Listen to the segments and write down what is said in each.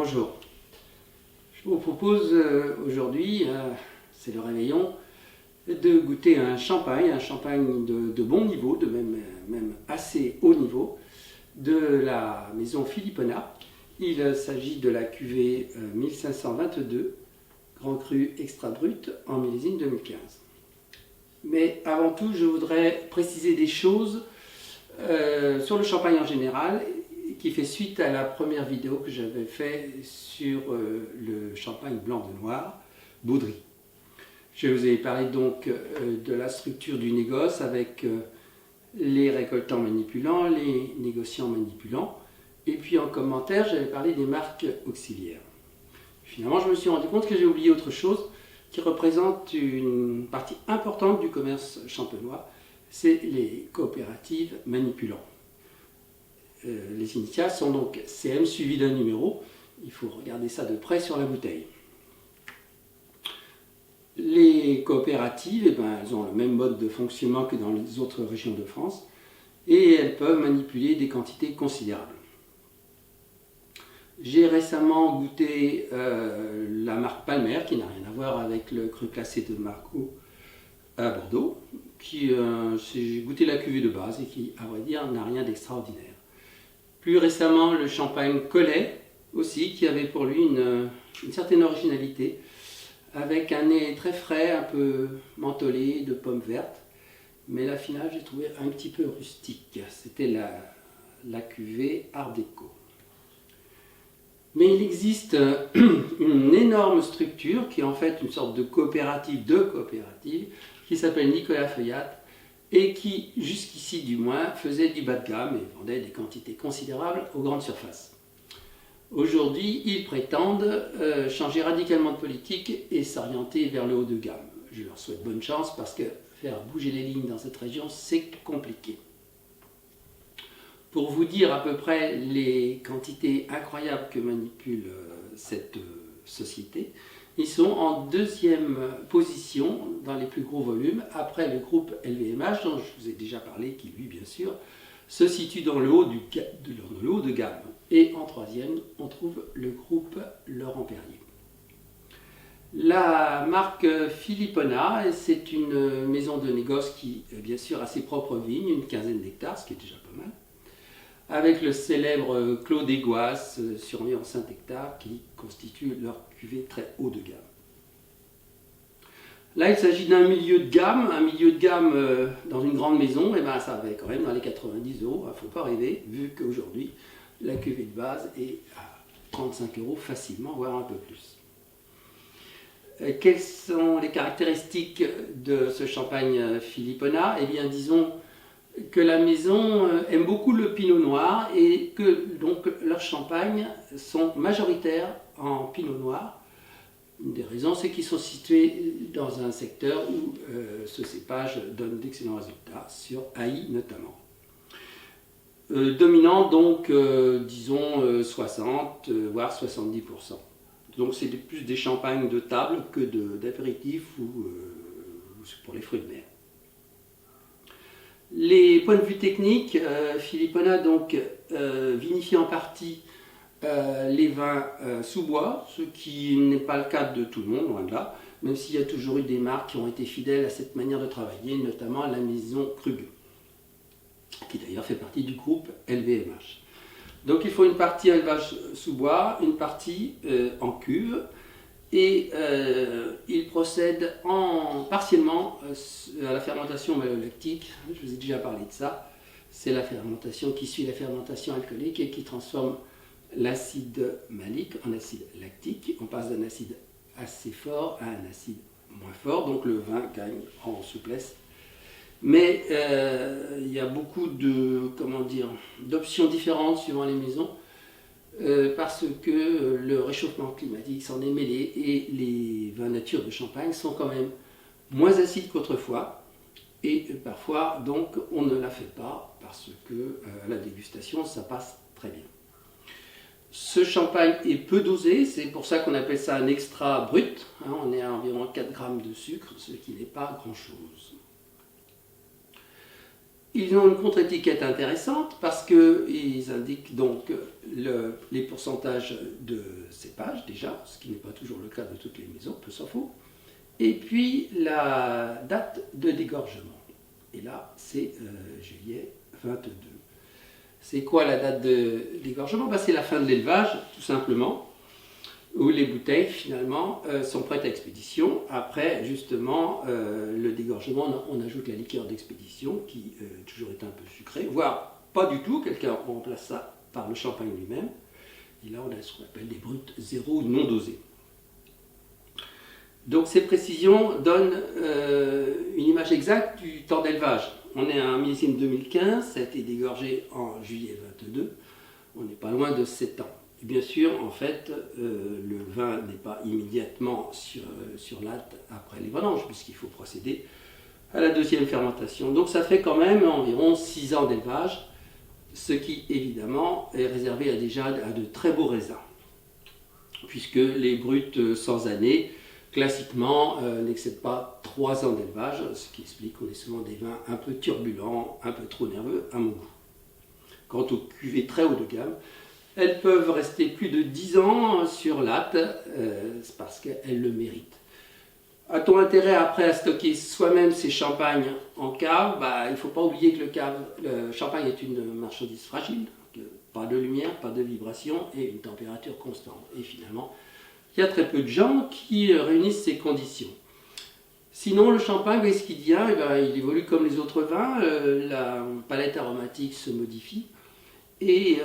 Bonjour, je vous propose aujourd'hui, c'est le réveillon, de goûter un champagne de bon niveau, de même assez haut niveau, de la maison Filipona. Il s'agit de la cuvée 1522, Grand Cru Extra Brut en millésime 2015. Mais avant tout, je voudrais préciser des choses sur le champagne en général, qui fait suite à la première vidéo que j'avais faite sur le champagne blanc de noir, Baudry. Je vous ai parlé donc de la structure du négoce avec les récoltants manipulants, les négociants manipulants, et puis en commentaire, j'avais parlé des marques auxiliaires. Finalement, je me suis rendu compte que j'ai oublié autre chose qui représente une partie importante du commerce champenois, c'est les coopératives manipulants. Les initiales sont donc CM suivi d'un numéro. Il faut regarder ça de près sur la bouteille. Les coopératives, elles ont le même mode de fonctionnement que dans les autres régions de France et elles peuvent manipuler des quantités considérables. J'ai récemment goûté la marque Palmer, qui n'a rien à voir avec le cru classé de Marco à Bordeaux, j'ai goûté la cuvée de base et qui, à vrai dire, n'a rien d'extraordinaire. Plus récemment, le champagne Collet aussi, qui avait pour lui une certaine originalité, avec un nez très frais, un peu mentholé, de pommes vertes. Mais l'affinage, j'ai trouvé un petit peu rustique. C'était la cuvée Art déco. Mais il existe une énorme structure qui est en fait une sorte de coopérative qui s'appelle Nicolas Feuillat et qui, jusqu'ici du moins, faisait du bas de gamme et vendait des quantités considérables aux grandes surfaces. Aujourd'hui, ils prétendent changer radicalement de politique et s'orienter vers le haut de gamme. Je leur souhaite bonne chance parce que faire bouger les lignes dans cette région, c'est compliqué. Pour vous dire à peu près les quantités incroyables que manipule cette société, ils sont en deuxième position dans les plus gros volumes, après le groupe LVMH, dont je vous ai déjà parlé, qui lui, bien sûr, se situe dans le haut de gamme. Et en troisième, on trouve le groupe Laurent Perrier. La marque Filipona, c'est une maison de négoce qui, bien sûr, a ses propres vignes, une quinzaine d'hectares, ce qui est déjà pas mal, avec le célèbre Clos d'Aiguas sur environ 5 hectares qui constitue leur cuvée très haut de gamme. Là, il s'agit d'un milieu de gamme, dans une grande maison, et ça va quand même dans les 90 €, il ne faut pas rêver, vu qu'aujourd'hui, la cuvée de base est à 35 € facilement, voire un peu plus. Quelles sont les caractéristiques de ce champagne Filipona? Eh bien, disons que la maison aime beaucoup le pinot noir et que donc leurs champagnes sont majoritaires en pinot noir. Une des raisons, c'est qu'ils sont situés dans un secteur où ce cépage donne d'excellents résultats, sur Haï notamment. Dominant donc, disons, 60 voire 70%. Donc c'est plus des champagnes de table que d'apéritifs ou pour les fruits de mer. Les points de vue techniques, Filipona donc vinifie en partie les vins sous bois, ce qui n'est pas le cas de tout le monde, loin de là, même s'il y a toujours eu des marques qui ont été fidèles à cette manière de travailler, notamment la maison Krug, qui d'ailleurs fait partie du groupe LVMH. Donc il faut une partie élevage sous bois, une partie en cuve, et il procède partiellement à la fermentation malolactique. Je vous ai déjà parlé de ça. C'est la fermentation qui suit la fermentation alcoolique et qui transforme l'acide malique en acide lactique. On passe d'un acide assez fort à un acide moins fort, donc le vin gagne en souplesse. Mais il y a beaucoup d'options différentes suivant les maisons. Parce que le réchauffement climatique s'en est mêlé et les vins nature de Champagne sont quand même moins acides qu'autrefois et parfois donc on ne la fait pas parce que à la dégustation ça passe très bien. Ce champagne est peu dosé, c'est pour ça qu'on appelle ça un extra brut, on est à environ 4 grammes de sucre, ce qui n'est pas grand chose. Ils ont une contre-étiquette intéressante parce qu'ils indiquent donc les pourcentages de cépage déjà, ce qui n'est pas toujours le cas de toutes les maisons, peu s'en faut, et puis la date de dégorgement. Et là, c'est juillet 22. C'est quoi la date de dégorgement? C'est la fin de l'élevage, tout simplement, où les bouteilles, finalement, sont prêtes à expédition. Après, justement, le dégorgement, on ajoute la liqueur d'expédition, qui toujours est un peu sucrée, voire pas du tout, quelqu'un remplace ça par le champagne lui-même. Et là, on a ce qu'on appelle des bruts zéro non dosés. Donc ces précisions donnent une image exacte du temps d'élevage. On est à un millésime 2015, ça a été dégorgé en juillet 22, on n'est pas loin de 7 ans. Et bien sûr, en fait, le vin n'est pas immédiatement sur latte après les vendanges, puisqu'il faut procéder à la deuxième fermentation. Donc ça fait quand même environ 6 ans d'élevage, ce qui évidemment est réservé à de très beaux raisins, puisque les bruts sans année, classiquement, n'excèdent pas 3 ans d'élevage, ce qui explique qu'on ait souvent des vins un peu turbulents, un peu trop nerveux à mon goût. Quant aux cuvées très haut de gamme, elles peuvent rester plus de 10 ans sur latte, parce qu'elles le méritent. A-t-on intérêt après à stocker soi-même ses champagnes en cave? Il ne faut pas oublier que le champagne est une marchandise fragile, pas de lumière, pas de vibration et une température constante. Et finalement, il y a très peu de gens qui réunissent ces conditions. Sinon, le champagne, qu'est-ce qu'il devient? Il évolue comme les autres vins, la palette aromatique se modifie et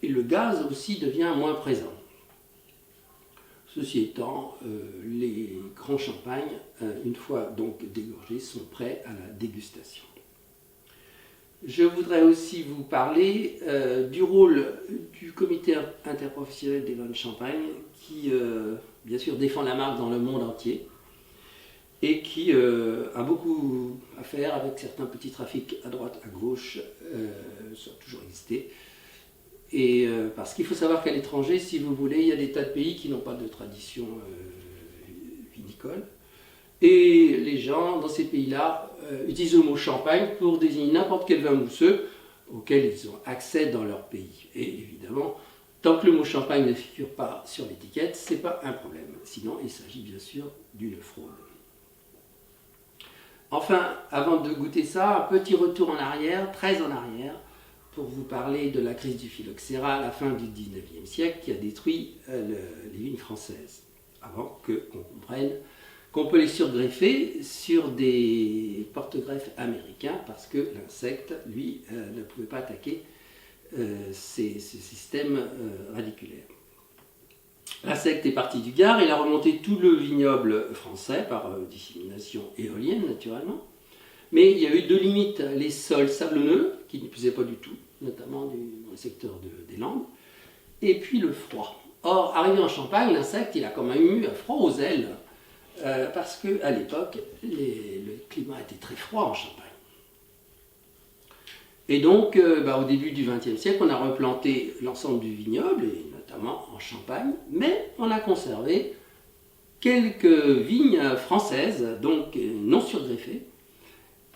le gaz aussi devient moins présent. Ceci étant, les grands champagnes, une fois donc dégorgés, sont prêts à la dégustation. Je voudrais aussi vous parler du rôle du comité interprofessionnel des vins de Champagne qui, bien sûr, défend la marque dans le monde entier et qui a beaucoup à faire avec certains petits trafics à droite, à gauche, ça a toujours existé. Et parce qu'il faut savoir qu'à l'étranger, si vous voulez, il y a des tas de pays qui n'ont pas de tradition vinicole. Et les gens dans ces pays-là utilisent le mot champagne pour désigner n'importe quel vin mousseux auquel ils ont accès dans leur pays. Et évidemment, tant que le mot champagne ne figure pas sur l'étiquette, ce n'est pas un problème. Sinon, il s'agit bien sûr d'une fraude. Enfin, avant de goûter ça, un petit retour en arrière, très en arrière, pour vous parler de la crise du phylloxéra à la fin du 19e siècle qui a détruit les vignes françaises, avant qu'on comprenne qu'on peut les surgreffer sur des porte-greffes américains parce que l'insecte, lui, ne pouvait pas attaquer ces systèmes radiculaires. L'insecte est parti du Gard, il a remonté tout le vignoble français par dissémination éolienne naturellement. Mais il y a eu deux limites, les sols sablonneux, qui ne plaisaient pas du tout, notamment dans le secteur des Landes, et puis le froid. Or, arrivé en Champagne, l'insecte, il a quand même eu un froid aux ailes, parce qu'à l'époque, le climat était très froid en Champagne. Et donc, au début du XXe siècle, on a replanté l'ensemble du vignoble, et notamment en Champagne, mais on a conservé quelques vignes françaises, donc non surgreffées.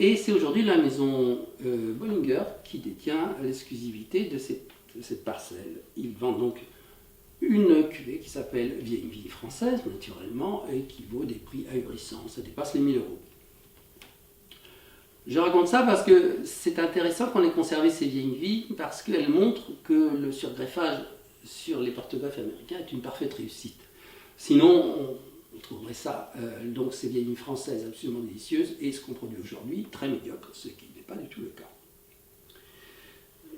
Et c'est aujourd'hui la maison Bollinger qui détient l'exclusivité de cette parcelle. Ils vendent donc une cuvée qui s'appelle Vieille Vigne française, naturellement, et qui vaut des prix ahurissants, ça dépasse les 1 000 euros. Je raconte ça parce que c'est intéressant qu'on ait conservé ces vieilles vignes, parce qu'elles montrent que le surgreffage sur les porte-greffes américains est une parfaite réussite. Sinon, on trouverait ça, donc ces vieilles vignes françaises absolument délicieuses, et ce qu'on produit aujourd'hui, très médiocre, ce qui n'est pas du tout le cas.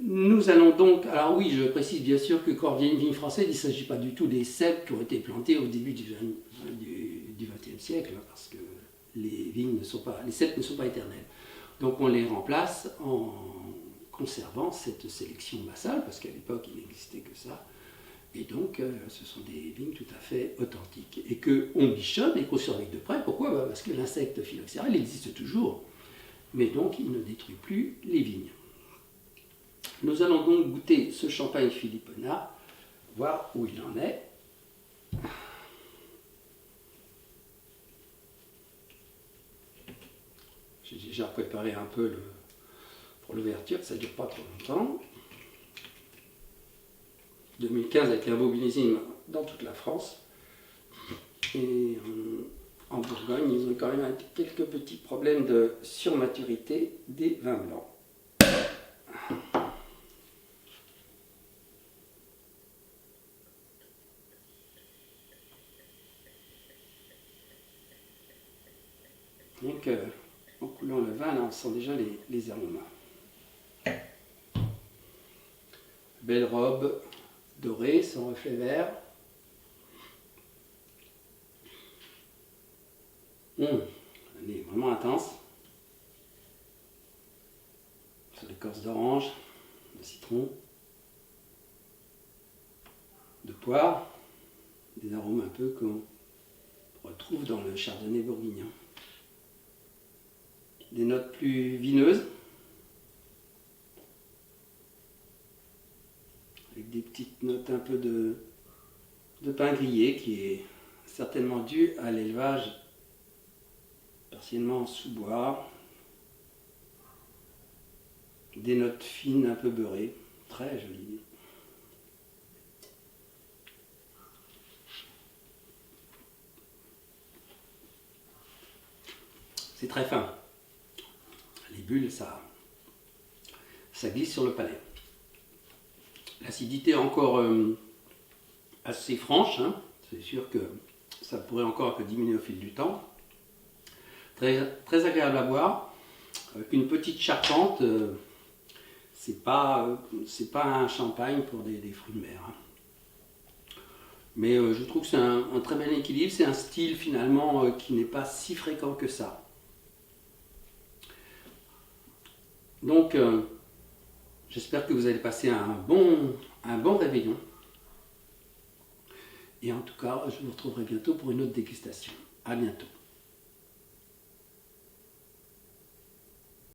Nous allons donc, alors oui, je précise bien sûr que quand vieille vigne française, il ne s'agit pas du tout des cèpes qui ont été plantés au début du XXe siècle, parce que les cèpes ne sont pas éternels. Donc on les remplace en conservant cette sélection bassale, parce qu'à l'époque il n'existait que ça. Et donc ce sont des vignes tout à fait authentiques. Et qu'on bichonne et qu'on surveille de près. Pourquoi? Parce que l'insecte phylloxéra, il existe toujours. Mais donc il ne détruit plus les vignes. Nous allons donc goûter ce champagne Philippona, voir où il en est. J'ai déjà préparé un peu pour l'ouverture, ça ne dure pas trop longtemps. 2015 avec un beau millésime dans toute la France. Et en Bourgogne, ils ont quand même quelques petits problèmes de surmaturité des vins blancs. Donc, en coulant le vin, là, on sent déjà les aromas. Belle robe dorée, sans reflet vert. Elle est vraiment intense. Sur l'écorce d'orange, de citron, de poire, des arômes un peu qu'on retrouve dans le chardonnay bourguignon. Des notes plus vineuses, avec des petites notes un peu de pain grillé qui est certainement dû à l'élevage partiellement en sous-bois. Des notes fines un peu beurrées, très jolies. C'est très fin. Les bulles, ça glisse sur le palais. L'acidité est encore assez franche, hein. C'est sûr que ça pourrait encore un peu diminuer au fil du temps. Très, très agréable à boire, avec une petite charpente. C'est pas un champagne pour des fruits de mer, hein. Mais je trouve que c'est un très bel équilibre. C'est un style finalement qui n'est pas si fréquent que ça. Donc, j'espère que vous allez passer un bon réveillon. Et en tout cas, je vous retrouverai bientôt pour une autre dégustation. À bientôt.